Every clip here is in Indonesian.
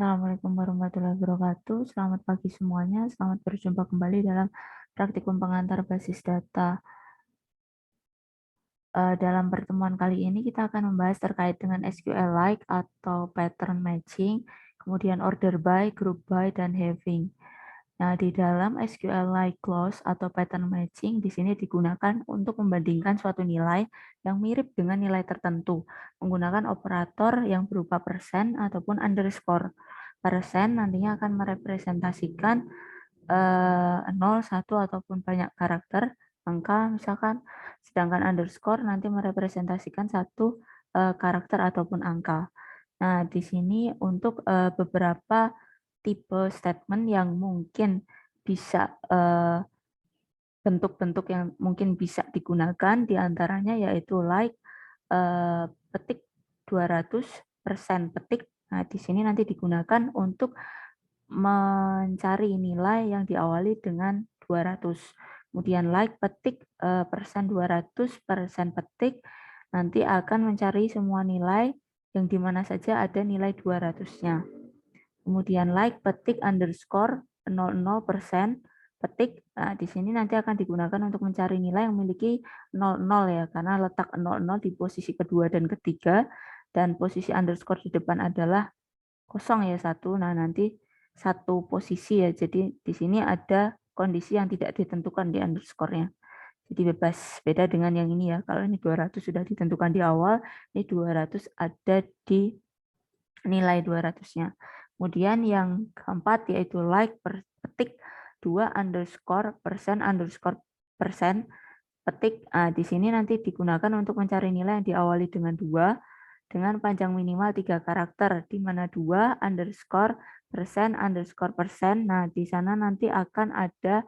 Assalamualaikum warahmatullahi wabarakatuh. Selamat pagi semuanya. Selamat berjumpa kembali dalam praktikum pengantar basis data. Dalam pertemuan kali ini kita akan membahas terkait dengan SQLite atau pattern matching, kemudian order by, group by, dan having. Nah, di dalam SQLite clause atau pattern matching di sini digunakan untuk membandingkan suatu nilai yang mirip dengan nilai tertentu menggunakan operator yang berupa persen ataupun underscore. Persen nantinya akan merepresentasikan 0, 1 ataupun banyak karakter angka misalkan, sedangkan underscore nanti merepresentasikan satu karakter ataupun angka. Nah, di sini untuk beberapa tipe statement yang mungkin bisa bentuk-bentuk yang mungkin bisa digunakan diantaranya yaitu like petik 200% petik. Nah, di sini nanti digunakan untuk mencari nilai yang diawali dengan 200. Kemudian like petik persen 200 persen petik nanti akan mencari semua nilai yang dimana saja ada nilai 200-nya. Kemudian like petik underscore 00% petik. Nah, di sini nanti akan digunakan untuk mencari nilai yang memiliki 00 ya, karena letak 00 di posisi kedua dan ketiga, dan posisi underscore di depan adalah kosong ya, satu. Nah, nanti satu posisi ya, jadi di sini ada kondisi yang tidak ditentukan di underscore-nya. Jadi bebas, beda dengan yang ini ya. Kalau ini 200 sudah ditentukan di awal, ini 200 ada di nilai 200-nya. Kemudian yang keempat yaitu like per petik 2 underscore persen petik. Nah, di sini nanti digunakan untuk mencari nilai yang diawali dengan 2 dengan panjang minimal 3 karakter, di mana 2 underscore persen. Nah, di sana nanti akan ada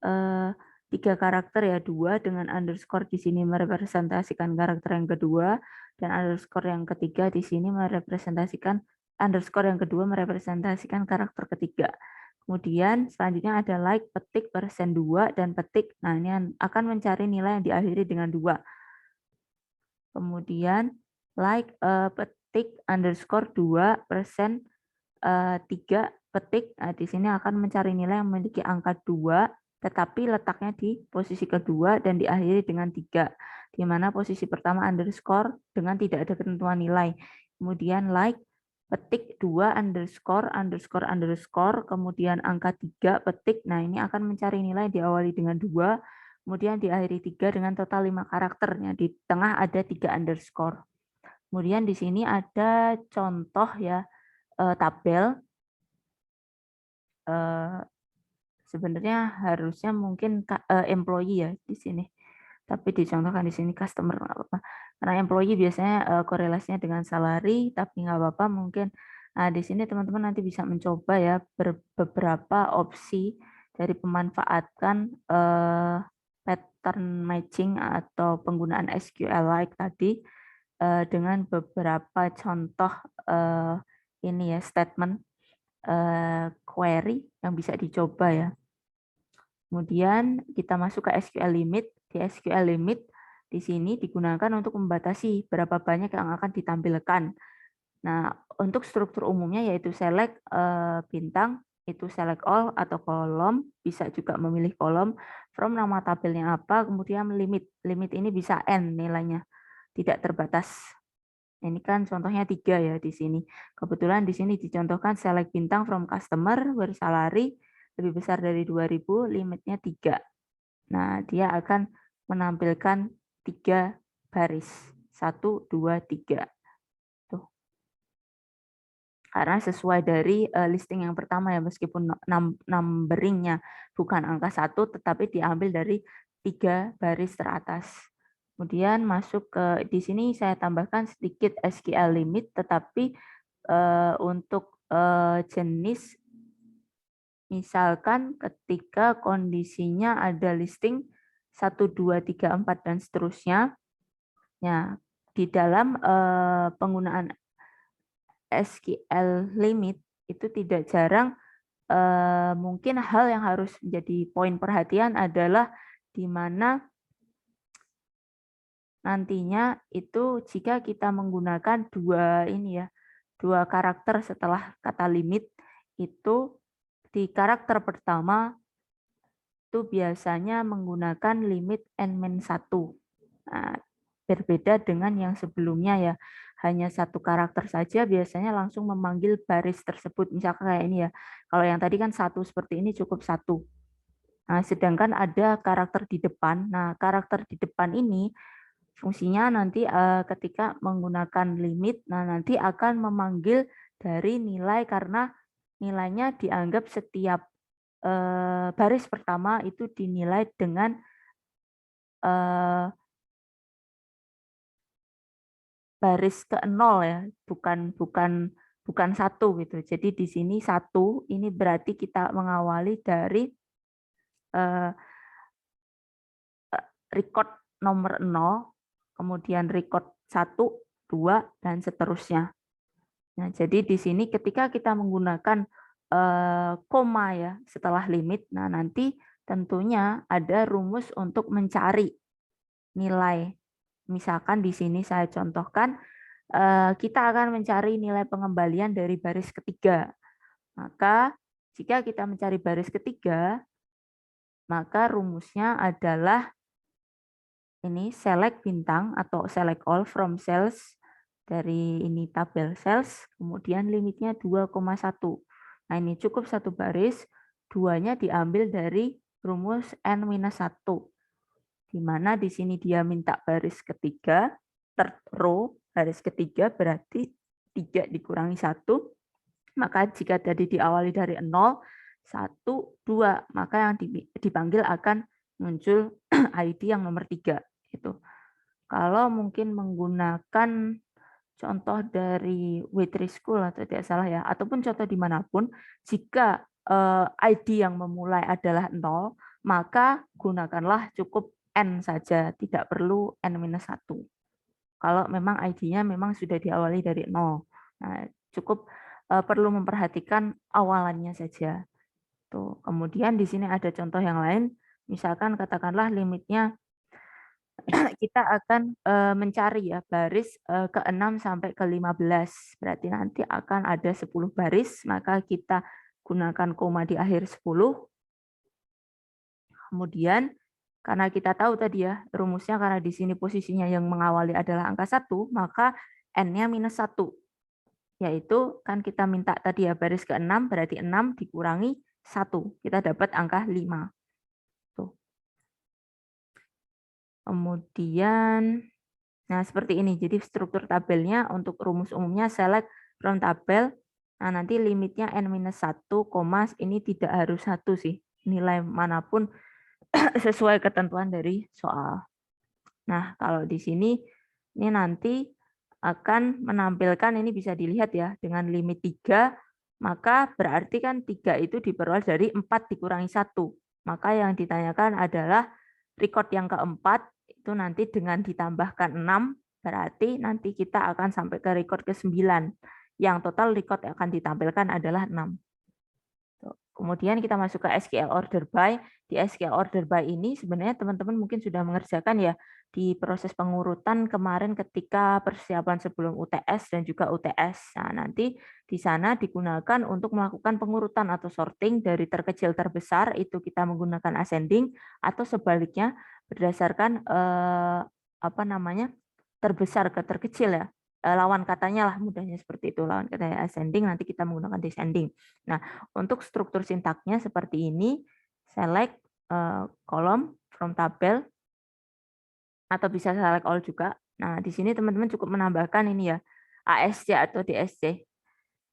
3 karakter ya, 2 dengan underscore di sini merepresentasikan karakter yang kedua, dan underscore yang ketiga di sini merepresentasikan underscore yang kedua merepresentasikan karakter ketiga. Kemudian selanjutnya ada like petik persen 2 dan petik. Nah, ini akan mencari nilai yang diakhiri dengan 2. Kemudian like petik underscore 2 persen 3 petik. Nah, di sini akan mencari nilai yang memiliki angka 2, tetapi letaknya di posisi kedua dan diakhiri dengan 3, di mana posisi pertama underscore dengan tidak ada ketentuan nilai. Kemudian like petik 2 underscore, kemudian angka 3 petik. Nah, ini akan mencari nilai diawali dengan 2, kemudian diakhiri 3 dengan total 5 karakternya. Di tengah ada 3 underscore. Kemudian di sini ada contoh ya, tabel. Sebenarnya harusnya mungkin employee ya di sini, tapi dicontohkan di sini customer nggak apa-apa. Karena employee biasanya korelasinya dengan salary, tapi nggak apa-apa mungkin. Nah, di sini teman-teman nanti bisa mencoba ya beberapa opsi dari pemanfaatan pattern matching atau penggunaan SQLite tadi dengan beberapa contoh ini ya statement query yang bisa dicoba ya. Kemudian kita masuk ke SQL limit. Di SQL limit di sini digunakan untuk membatasi berapa banyak yang akan ditampilkan. Nah, untuk struktur umumnya yaitu select bintang, itu select all atau kolom, bisa juga memilih kolom, from nama tabelnya apa, kemudian limit. Limit ini bisa n nilainya, tidak terbatas. Ini kan contohnya 3 ya di sini. Kebetulan di sini dicontohkan select bintang from customer where salary lebih besar dari 2000, limitnya 3. Nah, dia akan menampilkan 3 baris. 1, 2, 3. Tuh. Karena sesuai dari listing yang pertama ya, meskipun numberingnya bukan angka 1, tetapi diambil dari 3 baris teratas. Kemudian masuk ke di sini saya tambahkan sedikit SQL limit, tetapi untuk jenis misalkan ketika kondisinya ada listing 1, 2, 3, 4 dan seterusnya. Ya, di dalam penggunaan SQL limit itu tidak jarang mungkin hal yang harus menjadi poin perhatian adalah di mana nantinya itu jika kita menggunakan dua ini ya, dua karakter setelah kata limit itu di karakter pertama itu biasanya menggunakan limit n-1. Nah, berbeda dengan yang sebelumnya ya. Hanya satu karakter saja biasanya langsung memanggil baris tersebut. Misalkan kayak ini ya. Kalau yang tadi kan satu seperti ini cukup satu. Nah, sedangkan ada karakter di depan. Nah, karakter di depan ini fungsinya nanti ketika menggunakan limit, nah nanti akan memanggil dari nilai karena nilainya dianggap setiap baris pertama itu dinilai dengan baris ke nol ya, bukan bukan bukan satu gitu. Jadi di sini satu ini berarti kita mengawali dari record nomor 0, kemudian record 1, 2, dan seterusnya. Nah, jadi di sini ketika kita menggunakan koma ya setelah limit, nah nanti tentunya ada rumus untuk mencari nilai. Misalkan di sini saya contohkan, kita akan mencari nilai pengembalian dari baris ketiga. Maka jika kita mencari baris ketiga, maka rumusnya adalah ini select bintang atau select all from cells dari ini tabel cells, kemudian limitnya 2,1. Nah ini cukup satu baris, duanya diambil dari rumus n-1. Di mana di sini dia minta baris ketiga, third row, baris ketiga berarti 3 dikurangi 1. Maka jika tadi diawali dari 0, 1, 2, maka yang dipanggil akan muncul ID yang nomor 3. Itu. Kalau mungkin menggunakan contoh dari Witri School atau tidak salah ya, ataupun contoh dimanapun, jika ID yang memulai adalah 0, maka gunakanlah cukup N saja, tidak perlu N-1. Kalau memang ID-nya memang sudah diawali dari 0. Nah, cukup perlu memperhatikan awalannya saja. Tuh. Kemudian di sini ada contoh yang lain, misalkan katakanlah limitnya kita akan mencari ya baris ke-6 sampai ke-15. Berarti nanti akan ada 10 baris, maka kita gunakan koma di akhir 10. Kemudian karena kita tahu tadi ya rumusnya karena di sini posisinya yang mengawali adalah angka 1, maka n-nya -1. Yaitu kan kita minta tadi ya baris ke-6 berarti 6 dikurangi 1. Kita dapat angka 5. Tuh. Kemudian nah, seperti ini. Jadi struktur tabelnya untuk rumus umumnya select from tabel. Nah, nanti limitnya n-1, ini tidak harus 1 sih. Nilai manapun sesuai ketentuan dari soal. Nah, kalau di sini ini nanti akan menampilkan ini bisa dilihat ya dengan limit 3, maka berarti kan 3 itu diperoleh dari 4 dikurangi 1. Maka yang ditanyakan adalah record yang keempat itu nanti dengan ditambahkan 6, berarti nanti kita akan sampai ke record ke-9. Yang total record yang akan ditampilkan adalah 6. Kemudian kita masuk ke SQL order by. Di SQL order by ini sebenarnya teman-teman mungkin sudah mengerjakan ya di proses pengurutan kemarin ketika persiapan sebelum UTS dan juga UTS. Nah, nanti di sana digunakan untuk melakukan pengurutan atau sorting dari terkecil terbesar, itu kita menggunakan ascending, atau sebaliknya berdasarkan apa namanya terbesar ke terkecil ya. Lawan katanya lah mudahnya seperti itu, lawan katanya ascending, nanti kita menggunakan descending. Nah, untuk struktur sintaknya seperti ini, select kolom from tabel, atau bisa select all juga. Nah, di sini teman-teman cukup menambahkan ini ya, ASC atau DSC.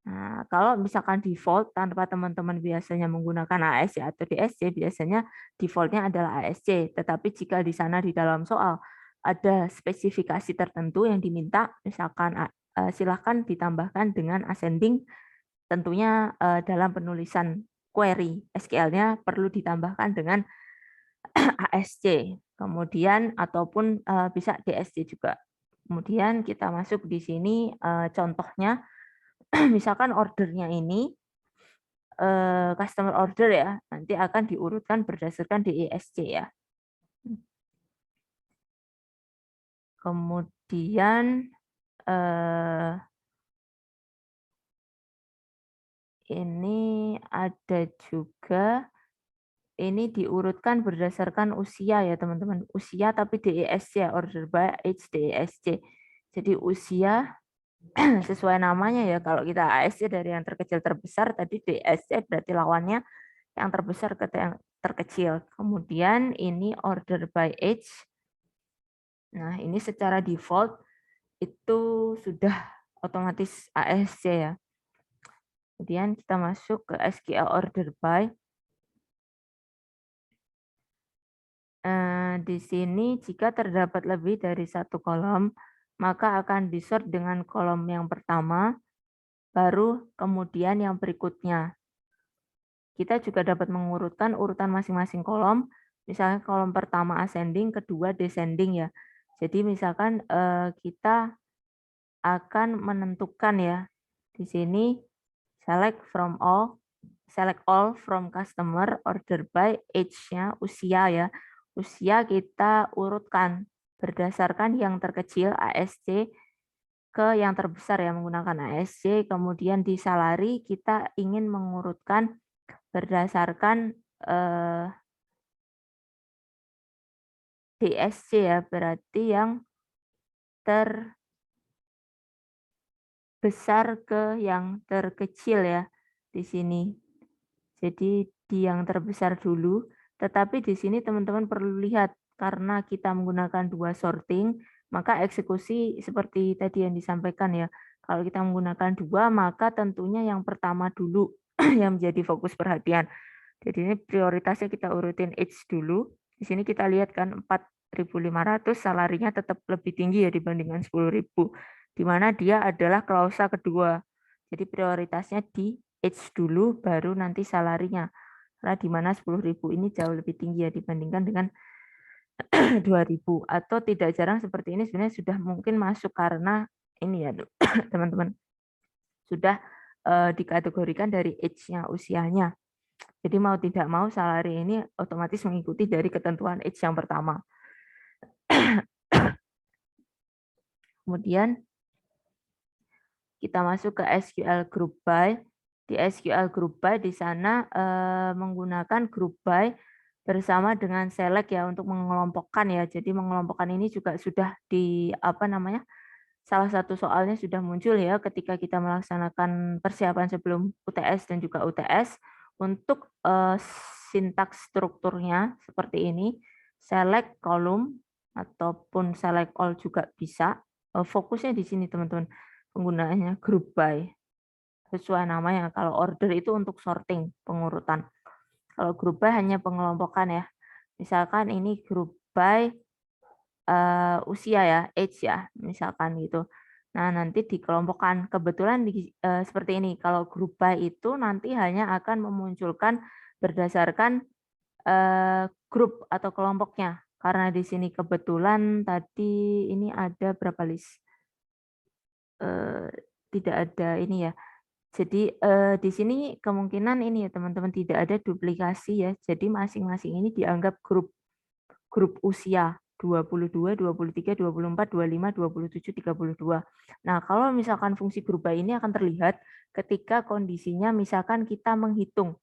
Nah, kalau misalkan default tanpa teman-teman biasanya menggunakan ASC atau DSC, biasanya defaultnya adalah ASC. Tetapi jika di sana di dalam soal ada spesifikasi tertentu yang diminta, misalkan silahkan ditambahkan dengan ascending, tentunya dalam penulisan query SQL-nya perlu ditambahkan dengan ASC, kemudian ataupun bisa DSC juga. Kemudian kita masuk di sini contohnya, misalkan ordernya ini customer order ya, nanti akan diurutkan berdasarkan DESC ya. Kemudian ini ada juga, ini diurutkan berdasarkan usia ya teman-teman. Usia tapi DESC, order by age DESC. Jadi usia sesuai namanya ya, kalau kita ASC dari yang terkecil terbesar, tadi DSC berarti lawannya yang terbesar ke yang terkecil. Kemudian ini order by age. Nah, ini secara default itu sudah otomatis ASC ya. Kemudian kita masuk ke SQL order by. Di sini jika terdapat lebih dari satu kolom, maka akan disort dengan kolom yang pertama, baru kemudian yang berikutnya. Kita juga dapat mengurutkan urutan masing-masing kolom. Misalnya kolom pertama ascending, kedua descending ya. Jadi misalkan kita akan menentukan ya. Di sini select all from customer, order by age-nya, usia ya. Usia kita urutkan berdasarkan yang terkecil ASC ke yang terbesar ya, menggunakan ASC. Kemudian di salary kita ingin mengurutkan berdasarkan DSC ya, berarti yang terbesar ke yang terkecil ya di sini. Jadi di yang terbesar dulu, tetapi di sini teman-teman perlu lihat karena kita menggunakan dua sorting, maka eksekusi seperti tadi yang disampaikan ya. Kalau kita menggunakan dua, maka tentunya yang pertama dulu yang menjadi fokus perhatian. Jadi ini prioritasnya kita urutin age dulu. Di sini kita lihat kan 4.500 salarinya tetap lebih tinggi ya dibandingkan 10.000. Di mana dia adalah klausa kedua. Jadi prioritasnya di age dulu baru nanti salarinya. Karena di mana 10.000 ini jauh lebih tinggi ya dibandingkan dengan 2.000. Atau tidak jarang seperti ini sebenarnya sudah mungkin masuk karena ini ya teman-teman. Sudah dikategorikan dari age-nya, usianya. Jadi mau tidak mau salary ini otomatis mengikuti dari ketentuan age yang pertama. Kemudian kita masuk ke SQL group by. Di SQL group by di sana menggunakan group by bersama dengan select ya untuk mengelompokkan ya. Jadi mengelompokkan ini juga sudah di salah satu soalnya sudah muncul ya ketika kita melaksanakan persiapan sebelum UTS dan juga UTS. Untuk sintaks strukturnya seperti ini, select column ataupun select all juga bisa. Fokusnya di sini teman-teman, penggunaannya group by. Sesuai namanya, kalau order itu untuk sorting, pengurutan. Kalau group by hanya pengelompokan ya. Misalkan ini group by usia ya, age ya, misalkan gitu. Nah, nanti dikelompokkan. Kebetulan seperti ini, kalau group by itu nanti hanya akan memunculkan berdasarkan grup atau kelompoknya. Karena di sini kebetulan tadi ini ada berapa list? Tidak ada ini ya. Jadi di sini kemungkinan ini ya teman-teman tidak ada duplikasi ya. Jadi masing-masing ini dianggap grup usia 22, 23, 24, 25, 27, 32. Nah, kalau misalkan fungsi grup by ini akan terlihat ketika kondisinya misalkan kita menghitung.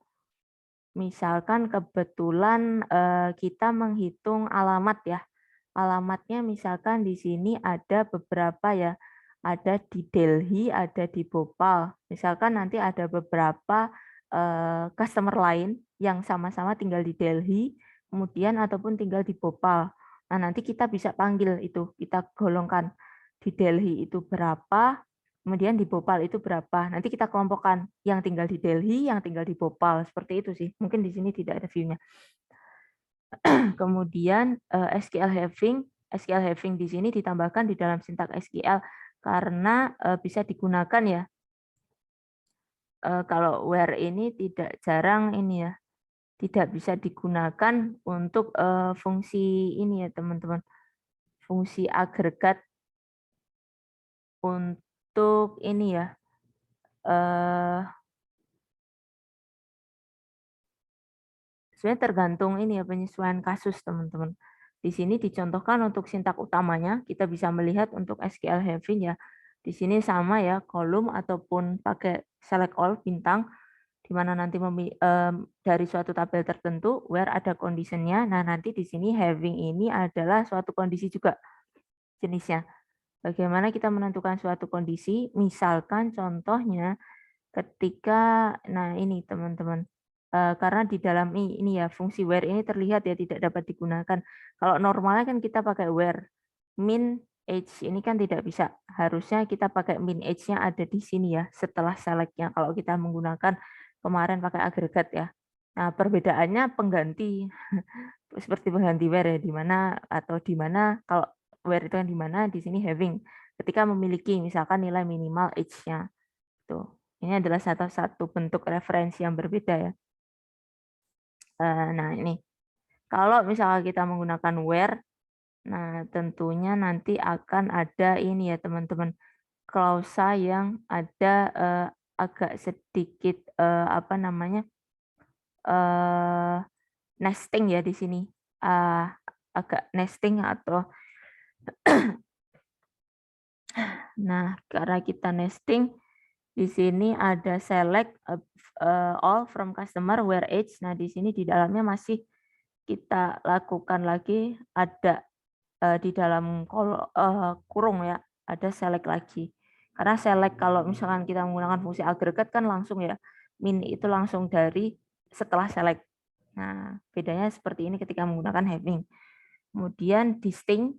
Misalkan kebetulan kita menghitung alamat ya. Alamatnya misalkan di sini ada beberapa ya. Ada di Delhi, ada di Bhopal. Misalkan nanti ada beberapa customer lain yang sama-sama tinggal di Delhi, kemudian ataupun tinggal di Bhopal. Nah, nanti kita bisa panggil itu, kita golongkan di Delhi itu berapa, kemudian di Bhopal itu berapa. Nanti kita kelompokkan yang tinggal di Delhi, yang tinggal di Bhopal. Seperti itu sih. Mungkin di sini tidak ada view-nya. Kemudian SQL having di sini ditambahkan di dalam sintak SQL karena bisa digunakan ya. Kalau where ini tidak jarang ini ya, tidak bisa digunakan untuk fungsi ini ya teman-teman, fungsi agregat untuk ini ya, sebenarnya tergantung ini ya penyesuaian kasus teman-teman. Di sini dicontohkan untuk sintak utamanya, kita bisa melihat untuk SQL having ya, di sini sama ya, kolom ataupun pakai select all bintang. di mana nanti dari suatu tabel tertentu where ada conditionnya. Nah, nanti di sini having ini adalah suatu kondisi juga jenisnya. Bagaimana kita menentukan suatu kondisi? Misalkan contohnya ketika, nah ini teman-teman, karena di dalam ini ya fungsi where ini terlihat ya tidak dapat digunakan. Kalau normalnya kan kita pakai where min age, ini kan tidak bisa. Harusnya kita pakai min age-nya ada di sini ya setelah select-nya kalau kita menggunakan kemarin pakai agregat ya. Nah, perbedaannya pengganti seperti pengganti where ya, di mana atau di mana. Kalau where itu kan di mana, di sini having. Ketika memiliki misalkan nilai minimal age-nya. Tuh. Ini adalah satu bentuk referensi yang berbeda ya. Nah, ini. Kalau misalnya kita menggunakan where, nah tentunya nanti akan ada ini ya teman-teman, klausa yang ada agak sedikit apa namanya, nesting ya di sini. Agak nesting atau nah, karena kita nesting di sini ada select all from customer where age. Nah, di sini di dalamnya masih kita lakukan lagi ada di dalam kurung ya, ada select lagi. Karena select kalau misalkan kita menggunakan fungsi agregat kan langsung ya, min itu langsung dari setelah select. Nah, bedanya seperti ini ketika menggunakan having. Kemudian distinct,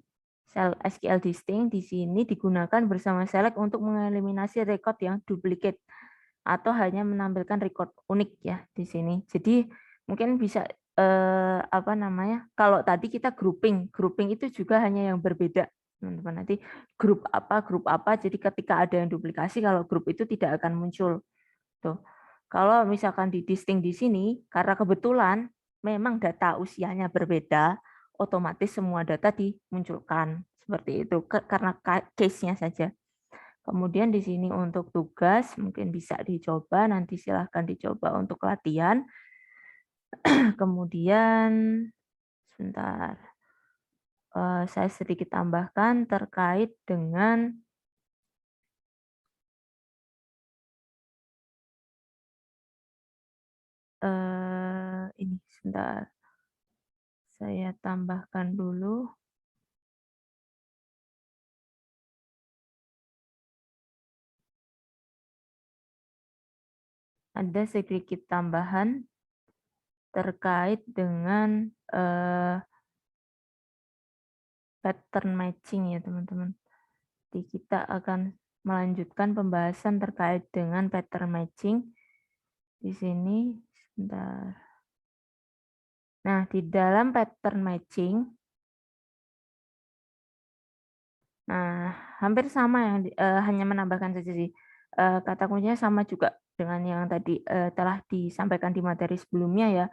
SQL distinct di sini digunakan bersama select untuk mengeliminasi record yang duplicate atau hanya menampilkan record unik ya di sini. Jadi mungkin bisa apa namanya? Kalau tadi kita grouping itu juga hanya yang berbeda, teman-teman. Nanti grup apa. Jadi ketika ada yang duplikasi, kalau grup itu tidak akan muncul. Tuh. Kalau misalkan di distinct di sini, karena kebetulan memang data usianya berbeda, otomatis semua data dimunculkan seperti itu karena case-nya saja. Kemudian di sini untuk tugas mungkin bisa dicoba, nanti silahkan dicoba untuk latihan. Kemudian sebentar, saya sedikit tambahkan terkait dengan ini sebentar, saya tambahkan dulu. Ada sedikit tambahan terkait dengan pattern matching ya teman-teman. Jadi kita akan melanjutkan pembahasan terkait dengan pattern matching. Di sini, sebentar. Nah, di dalam pattern matching, nah hampir sama yang hanya menambahkan saja sih. Kata kuncinya sama juga dengan yang tadi telah disampaikan di materi sebelumnya ya.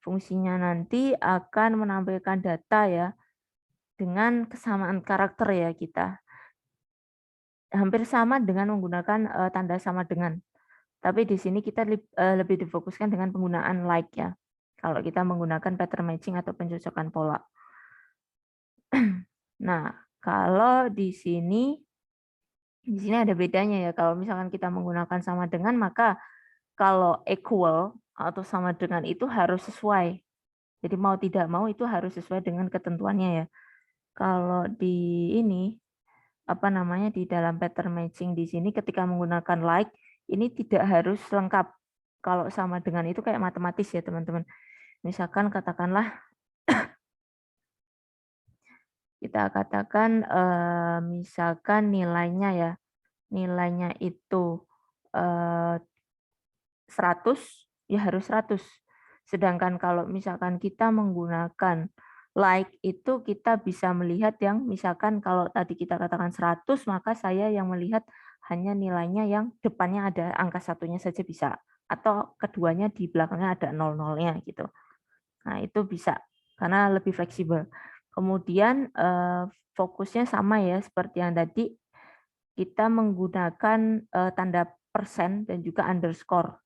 Fungsinya nanti akan menampilkan data ya dengan kesamaan karakter ya kita. Hampir sama dengan menggunakan tanda sama dengan. Tapi di sini kita lebih difokuskan dengan penggunaan like ya. Kalau kita menggunakan pattern matching atau pencocokan pola. Nah, kalau di sini ada bedanya ya. Kalau misalkan kita menggunakan sama dengan, maka kalau equal atau sama dengan itu harus sesuai. Jadi mau tidak mau itu harus sesuai dengan ketentuannya ya. Kalau di ini apa namanya di dalam pattern matching di sini ketika menggunakan like ini tidak harus lengkap. Kalau sama dengan itu kayak matematis ya teman-teman. Misalkan katakanlah kita katakan misalkan nilainya ya. Nilainya itu 100 ya harus 100. Sedangkan kalau misalkan kita menggunakan like itu kita bisa melihat yang misalkan kalau tadi kita katakan 100 maka saya yang melihat hanya nilainya yang depannya ada angka satunya saja bisa atau keduanya di belakangnya ada nol-nolnya gitu. Nah, itu bisa karena lebih fleksibel. Kemudian fokusnya sama ya seperti yang tadi kita menggunakan tanda persen dan juga underscore.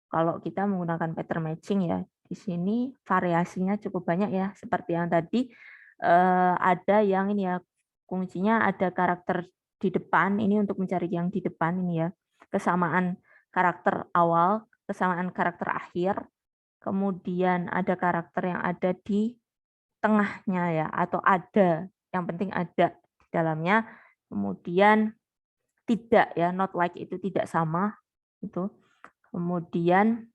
Kalau kita menggunakan pattern matching ya, di sini variasinya cukup banyak ya. Seperti yang tadi ada yang ini ya, kuncinya ada karakter di depan. Ini untuk mencari yang di depan ini ya. Kesamaan karakter awal kesamaan karakter akhir, kemudian ada karakter yang ada di tengahnya ya, atau ada, yang penting ada di dalamnya, kemudian tidak ya, not like itu tidak sama, itu. Kemudian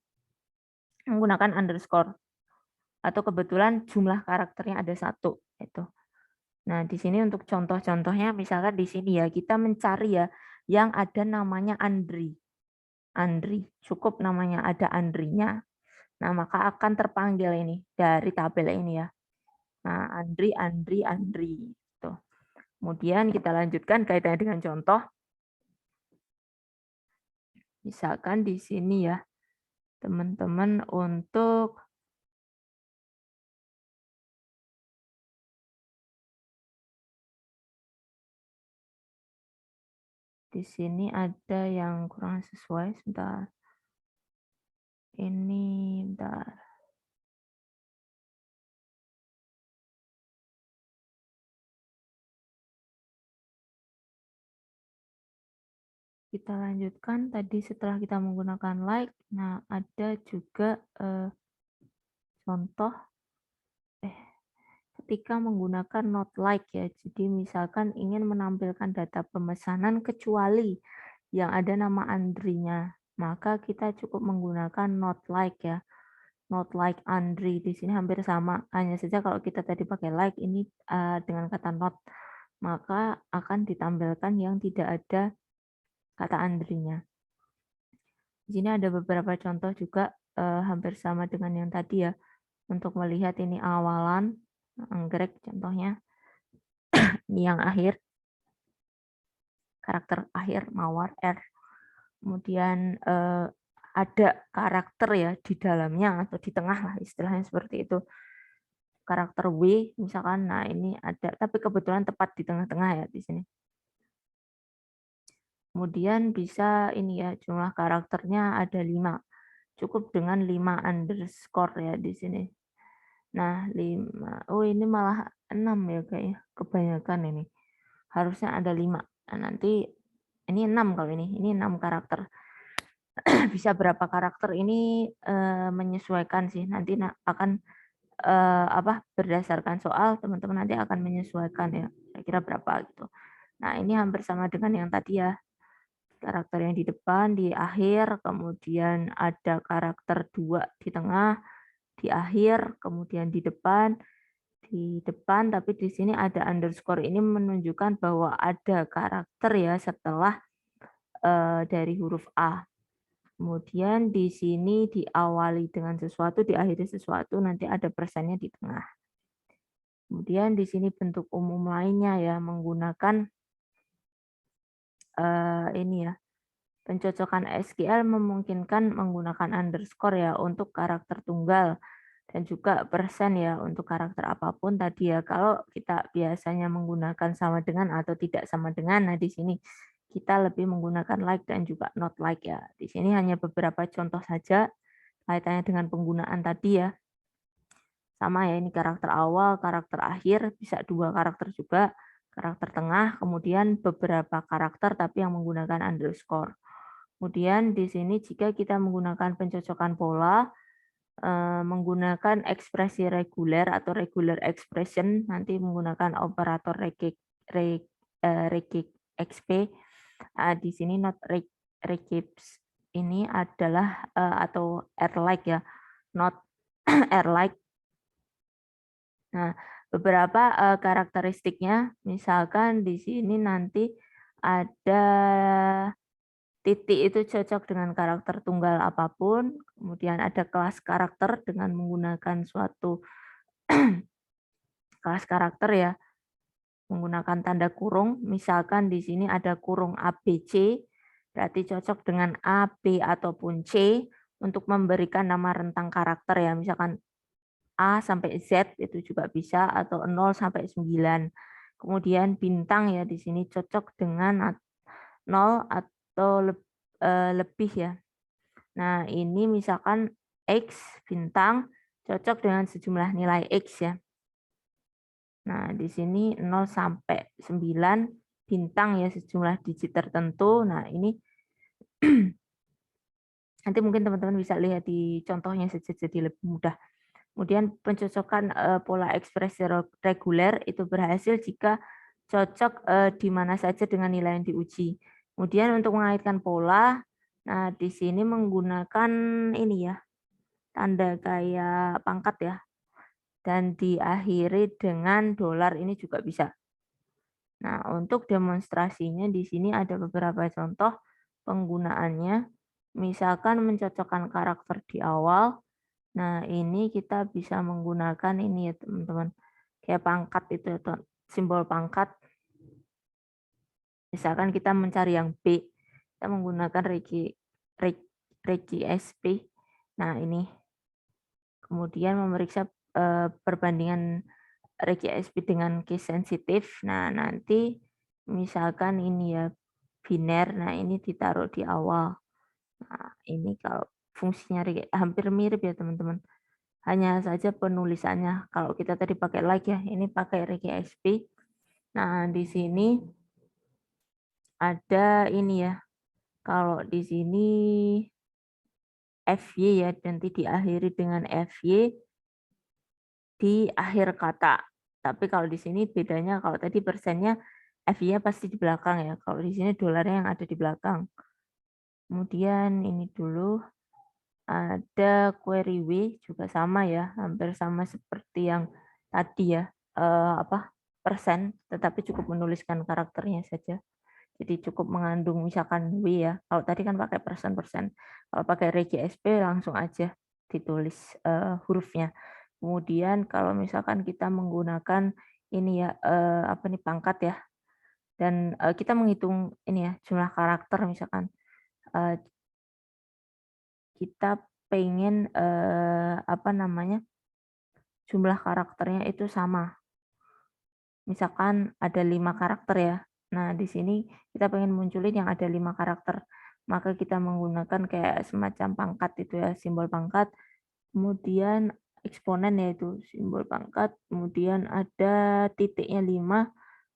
menggunakan underscore, atau kebetulan jumlah karakternya ada satu, itu. Nah, di sini untuk contoh-contohnya, misalkan di sini ya, kita mencari ya, yang ada namanya Andri. Andri, cukup namanya ada Andrinya. Nah, maka akan terpanggil ini dari tabel ini ya. Nah, Andri, Andri, Andri. Tuh. Kemudian kita lanjutkan kaitannya dengan contoh. Misalkan di sini ya, teman-teman untuk di sini ada yang kurang sesuai, sebentar. Ini, bentar. Kita lanjutkan tadi setelah kita menggunakan like. Nah, ada juga contoh ketika menggunakan not like ya. Jadi misalkan ingin menampilkan data pemesanan kecuali yang ada nama Andrinya, maka kita cukup menggunakan not like ya. Not like Andri di sini hampir sama. Hanya saja kalau kita tadi pakai like, ini dengan kata not, maka akan ditampilkan yang tidak ada kata Andrinya. Di sini ada beberapa contoh juga hampir sama dengan yang tadi ya. Untuk melihat ini awalan, anggrek contohnya. Ini yang akhir, karakter akhir, mawar, R. Kemudian ada karakter ya di dalamnya atau di tengah lah istilahnya seperti itu. Karakter W misalkan, nah ini ada, tapi kebetulan tepat di tengah-tengah ya di sini. Kemudian bisa ini ya, jumlah karakternya ada 5. Cukup dengan 5 underscore ya di sini. Nah, 5. Oh, ini malah 6 ya kayaknya. Kebanyakan ini. Harusnya ada 5. Nah, nanti ini 6 kalau ini. Ini 6 karakter. Bisa berapa karakter ini menyesuaikan sih. Nanti akan berdasarkan soal teman-teman nanti akan menyesuaikan ya. Kira-kira berapa gitu. Nah, ini hampir sama dengan yang tadi ya. Karakter yang di depan, di akhir, kemudian ada karakter 2 di tengah, di akhir, kemudian di depan, tapi di sini ada underscore, ini menunjukkan bahwa ada karakter ya setelah dari huruf A. Kemudian di sini diawali dengan sesuatu, diakhiri sesuatu, nanti ada persennya di tengah. Kemudian di sini bentuk umum lainnya ya, menggunakan ini ya, pencocokan SQL memungkinkan menggunakan underscore ya untuk karakter tunggal dan juga persen ya untuk karakter apapun tadi ya. Kalau kita biasanya menggunakan sama dengan atau tidak sama dengan, nah di sini kita lebih menggunakan like dan juga not like ya. Di sini hanya beberapa contoh saja kaitannya dengan penggunaan tadi ya. Sama ya, ini karakter awal, karakter akhir, bisa 2 karakter juga, karakter tengah, kemudian beberapa karakter tapi yang menggunakan underscore. Kemudian di sini jika kita menggunakan pencocokan pola, menggunakan ekspresi reguler atau regular expression, nanti menggunakan operator regexp. Di sini not regex ini adalah atau r-like ya, not r-like. Nah, beberapa karakteristiknya, misalkan di sini nanti ada titik itu cocok dengan karakter tunggal apapun, kemudian ada kelas karakter dengan menggunakan suatu kelas karakter ya, menggunakan tanda kurung, misalkan di sini ada kurung ABC, berarti cocok dengan A, B, ataupun C untuk memberikan nama rentang karakter ya, misalkan A sampai Z itu juga bisa, atau 0 sampai 9. Kemudian bintang ya di sini cocok dengan 0 atau lebih ya. Nah, ini misalkan X bintang cocok dengan sejumlah nilai X ya. Nah, di sini 0 sampai 9 bintang ya sejumlah digit tertentu. Nah, ini Nanti mungkin teman-teman bisa lihat di contohnya saja jadi lebih mudah. Kemudian pencocokan pola ekspresi reguler itu berhasil jika cocok di mana saja dengan nilai yang diuji. Kemudian untuk mengaitkan pola, nah di sini menggunakan ini ya, tanda kayak pangkat ya, dan diakhiri dengan dolar ini juga bisa. Nah, untuk demonstrasinya di sini ada beberapa contoh penggunaannya. Misalkan mencocokkan karakter di awal. Nah, ini kita bisa menggunakan ini ya, teman-teman. Kayak pangkat itu, simbol pangkat. Misalkan kita mencari yang B, kita menggunakan regi SP. Nah, ini. Kemudian memeriksa perbandingan regi SP dengan case sensitif. Nah, nanti misalkan ini ya biner, nah ini ditaruh di awal. Nah, ini kalau fungsinya hampir mirip ya teman-teman. Hanya saja penulisannya. Kalau kita tadi pakai like ya, ini pakai regi SP. Nah, di sini ada ini ya. Kalau di sini FY ya, nanti diakhiri dengan FY di akhir kata. Tapi kalau di sini bedanya kalau tadi persennya FY pasti di belakang ya. Kalau di sini dolarnya yang ada di belakang. Kemudian ini dulu ada query W juga sama ya, hampir sama seperti yang tadi ya. Apa? Persen, tetapi cukup menuliskan karakternya saja. Jadi cukup mengandung misalkan W ya. Kalau tadi kan pakai persen-persen. Kalau pakai regi SP langsung aja ditulis hurufnya. Kemudian kalau misalkan kita menggunakan ini ya apa nih pangkat ya. Dan kita menghitung ini ya jumlah karakter misalkan kita pengen apa namanya? Jumlah karakternya itu sama. Misalkan ada 5 karakter ya. Nah, di sini kita pengen munculin yang ada 5 karakter. Maka kita menggunakan kayak semacam pangkat itu ya, simbol pangkat. Kemudian eksponen yaitu simbol pangkat. Kemudian ada titiknya 5,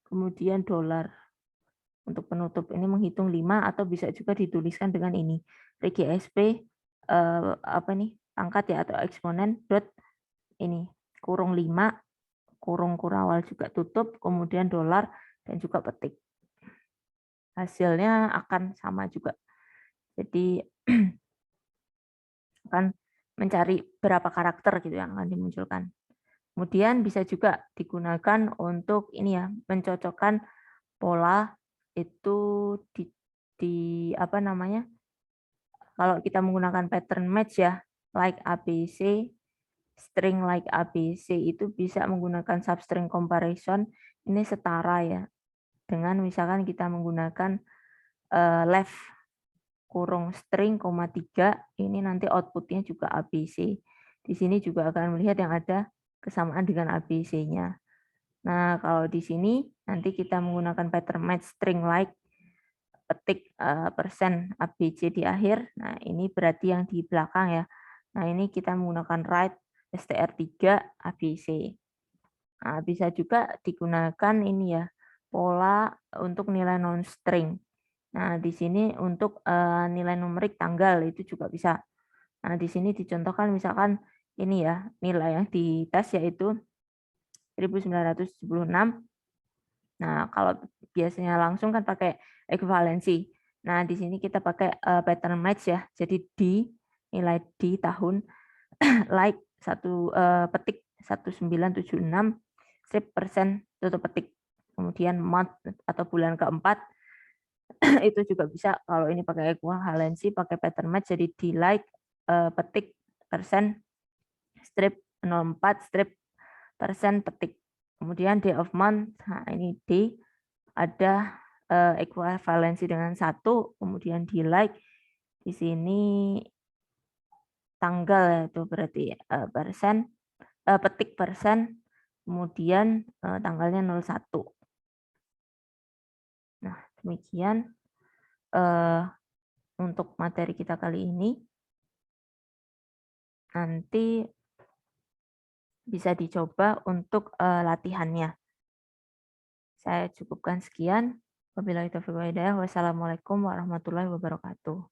kemudian dolar. Untuk penutup ini menghitung 5 atau bisa juga dituliskan dengan ini. Regi SP apa nih? Pangkat ya atau eksponen dot ini kurung 5 kurung kurawal juga tutup, kemudian dolar, dan juga petik. Hasilnya akan sama juga. Jadi akan mencari berapa karakter gitu yang akan dimunculkan. Kemudian bisa juga digunakan untuk ini ya, mencocokkan pola itu di apa namanya? Kalau kita menggunakan pattern match ya, like ABC, string like ABC itu bisa menggunakan substring comparison, ini setara ya dengan misalkan kita menggunakan left kurung string, 3, ini nanti outputnya juga ABC. Di sini juga akan melihat yang ada kesamaan dengan ABC-nya. Nah, kalau di sini nanti kita menggunakan pattern match string like, petik persen ABC di akhir. Nah, ini berarti yang di belakang ya. Nah, ini kita menggunakan write str3 ABC. Nah, bisa juga digunakan ini ya, pola untuk nilai non-string. Nah, di sini untuk nilai numerik tanggal itu juga bisa. Nah, di sini dicontohkan misalkan ini ya, nilai yang dites yaitu 1976. Nah, kalau biasanya langsung kan pakai ekuivalensi. Nah, di sini kita pakai pattern match ya. Jadi di nilai di tahun like petik 1976 strip persen tutup petik. Kemudian month atau bulan keempat itu juga bisa kalau ini pakai ekuivalensi pakai pattern match jadi di like petik persen strip 04 strip persen petik. Kemudian day of month, nah ini day ada ekuivalensi dengan 1, kemudian di like di sini tanggal itu berarti persen petik persen, kemudian tanggalnya 01. Nah, demikian untuk materi kita kali ini. Nanti bisa dicoba untuk latihannya. Saya cukupkan sekian. Wabillahi taufiq wal hidayah. Wassalamualaikum warahmatullahi wabarakatuh.